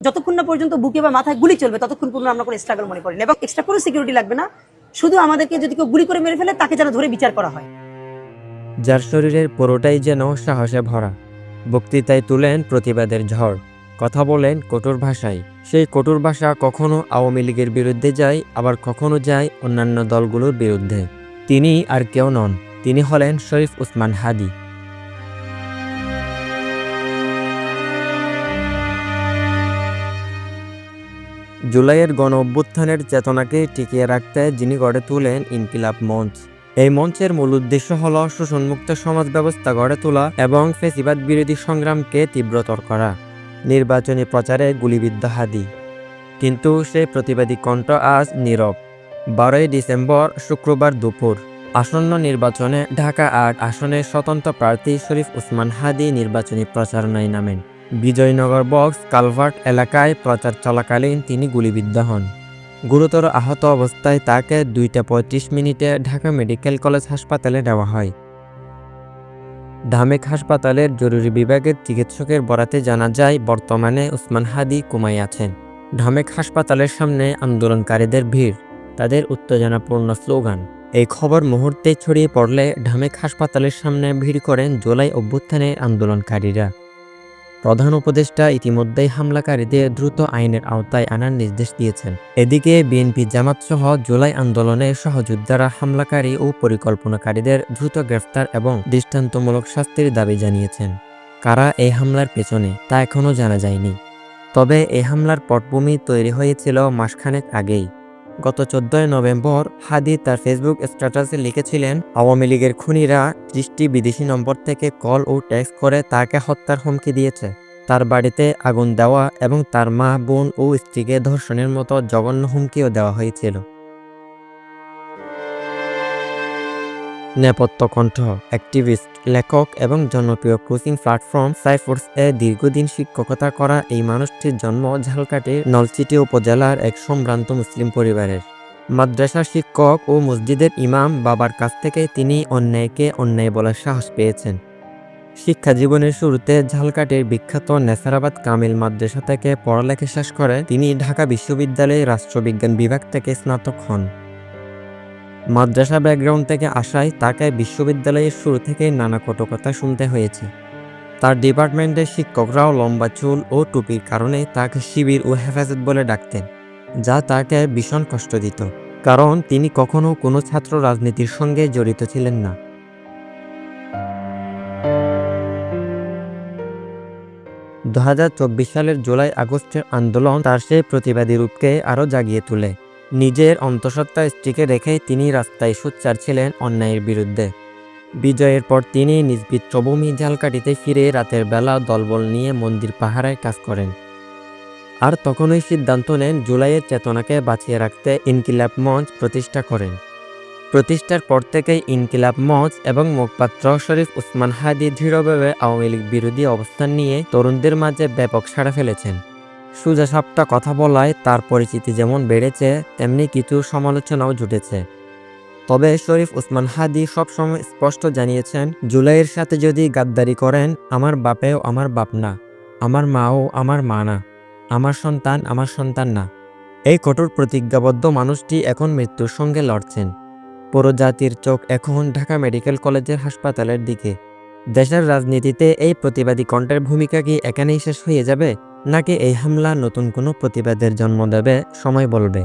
যতক্ষণ না পর্যন্ত বুকে বা মাথায় গুলি চলবে ততক্ষণ পর্যন্ত আমরা কোনো স্ট্রাগল মনে করি না, এবং এক্সট্রা কোনো সিকিউরিটি লাগবে না, শুধু আমাদেরকে যদি কেউ গুলি করে মেরে ফেলে তাকে যেন ধরে বিচার করা হয়। যার শরীরের পুরোটাই যেন সাহসে ভরা। বক্তৃতায় তুলেন প্রতিবাদের ঝড়, কথা বলেন কঠোর ভাষায়। সেই কঠোর ভাষা কখনো আওয়ামী লীগের বিরুদ্ধে যায়, আবার কখনো যায় অন্যান্য দলগুলোর বিরুদ্ধে। তিনি আর কেউ নন, তিনি হলেন শরীফ ওসমান হাদী। জুলাইয়ের গণ অভ্যুত্থানের চেতনাকে টিকিয়ে রাখতে যিনি গড়ে তোলেন ইনকিলাব মঞ্চ। এই মঞ্চের মূল উদ্দেশ্য হল শোষণমুক্ত সমাজ ব্যবস্থা গড়ে তোলা এবং ফ্যাসিবাদ বিরোধী সংগ্রামকে তীব্রতর করা। নির্বাচনী প্রচারে গুলিবিদ্ধ হাদী, কিন্তু সেই প্রতিবাদী কণ্ঠ আজ নীরব। 12ই ডিসেম্বর শুক্রবার দুপুর আসন্ন নির্বাচনে ঢাকা ৮ আসনের স্বতন্ত্র প্রার্থী শরীফ ওসমান হাদী নির্বাচনী প্রচারণায় নামেন। বিজয়নগর বক্স কালভার্ট এলাকায় প্রচার চলাকালীন তিনি গুলিবিদ্ধ হন। গুরুতর আহত অবস্থায় তাকে 2টা 35 ঢাকা মেডিকেল কলেজ হাসপাতালে নেওয়া হয়। ঢামেক হাসপাতালের জরুরি বিভাগের চিকিৎসকের বরাতে জানা যায় বর্তমানে ওসমান হাদী কোমায় আছেন। ঢামেক হাসপাতালের সামনে আন্দোলনকারীদের ভিড়, তাদের উত্তেজনাপূর্ণ স্লোগান। এই খবর মুহূর্তে ছড়িয়ে পড়লে ঢামেক হাসপাতালের সামনে ভিড় করেন জুলাই অভ্যুত্থানের আন্দোলনকারীরা। প্রধান উপদেষ্টা ইতিমধ্যেই হামলাকারীদের দ্রুত আইনের আওতায় আনার নির্দেশ দিয়েছেন। এদিকে বিএনপি জামাত সহ জুলাই আন্দোলনের সহযোদ্ধারা হামলাকারী ও পরিকল্পনাকারীদের দ্রুত গ্রেফতার এবং দৃষ্টান্তমূলক শাস্তির দাবি জানিয়েছেন। কারা এই হামলার পেছনে তা এখনও জানা যায়নি। তবে এই হামলার পটভূমি তৈরি হয়েছিল মাসখানেক আগেই। গত 14 নভেম্বর হাদী তার ফেসবুক স্ট্যাটাসে লিখেছিলেন, আওয়ামী লীগের খুনিরা 30টি বিদেশি নম্বর থেকে কল ও টেক্সট করে তাকে হত্যার হুমকি দিয়েছে। তার বাড়িতে আগুন দেওয়া এবং তার মা, বোন ও স্ত্রীকে ধর্ষণের মতো জঘন্য হুমকিও দেওয়া হয়েছিল। নেপথ্য কণ্ঠ, অ্যাক্টিভিস্ট, লেখক এবং জনপ্রিয় কোচিং প্ল্যাটফর্ম সাইফোর্স-এ দীর্ঘদিন শিক্ষকতা করা এই মানুষটির জন্ম ঝালকাঠির নলছিটি উপজেলার এক সম্ভ্রান্ত মুসলিম পরিবারের। মাদ্রাসার শিক্ষক ও মসজিদের ইমাম বাবার কাছ থেকে তিনি অন্যায়কে অন্যায় বলার সাহস পেয়েছেন। শিক্ষা জীবনের শুরুতে ঝালকাঠির বিখ্যাত নেসারাবাদ কামিল মাদ্রাসা থেকে পড়ালেখা শেষ করে তিনি ঢাকা বিশ্ববিদ্যালয়ে রাষ্ট্রবিজ্ঞান বিভাগ থেকে স্নাতক হন। মাদ্রাসা ব্যাকগ্রাউন্ড থেকে আসায় তাকে বিশ্ববিদ্যালয়ের শুরু থেকে নানা কটুকথা শুনতে হয়েছে। তার ডিপার্টমেন্টের শিক্ষকরাও লম্বা চুল ও টুপির কারণে তাকে শিবির ও হেফাজত বলে ডাকতেন, যা তাকে ভীষণ কষ্ট দিত, কারণ তিনি কখনো কোনো ছাত্র রাজনীতির সঙ্গে জড়িত ছিলেন না। 2024 সালের জুলাই আগস্টের আন্দোলন তার সেই প্রতিবাদী রূপকে আরও জাগিয়ে তোলে। নিজের অন্তঃসত্ত্বা স্ত্রীকে রেখে তিনি রাস্তায় সোচ্চার ছিলেন অন্যায়ের বিরুদ্ধে। বিজয়ের পর তিনি নিজ পিতৃভূমি ঝালকাঠিতে ফিরে রাতের বেলা দলবল নিয়ে মন্দির পাহারায় কাজ করেন। আর তখনই সিদ্ধান্ত নেন জুলাইয়ের চেতনাকে বাঁচিয়ে রাখতে ইনকিলাব মঞ্চ প্রতিষ্ঠা করেন। প্রতিষ্ঠার পর থেকেই ইনকিলাব মঞ্চ এবং মুখপাত্র শরীফ ওসমান হাদী দৃঢ়ভাবে আওয়ামী লীগ বিরোধী অবস্থান নিয়ে তরুণদের মাঝে ব্যাপক সাড়া ফেলেছেন। সোজাসাপটা কথা বলায় তার পরিচিতি যেমন বেড়েছে, তেমনি কিছু সমালোচনাও জুটেছে। তবে শরীফ ওসমান হাদী সবসময় স্পষ্ট জানিয়েছেন, জুলাইয়ের সাথে যদি গাদ্দারি করেন, আমার বাপেও আমার বাপ না, আমার মাও আমার মা না, আমার সন্তান আমার সন্তান না। এই কঠোর প্রতিজ্ঞাবদ্ধ মানুষটি এখন মৃত্যুর সঙ্গে লড়ছেন। পুরো জাতির চোখ এখন ঢাকা মেডিকেল কলেজের হাসপাতালের দিকে। দেশের রাজনীতিতে এই প্রতিবাদী কণ্ঠের ভূমিকা কি এখানেই শেষ হয়ে যাবে, নাকি এই হামলা নতুন কোনো প্রতিবাদের জন্ম দেবে, সময় বলবে।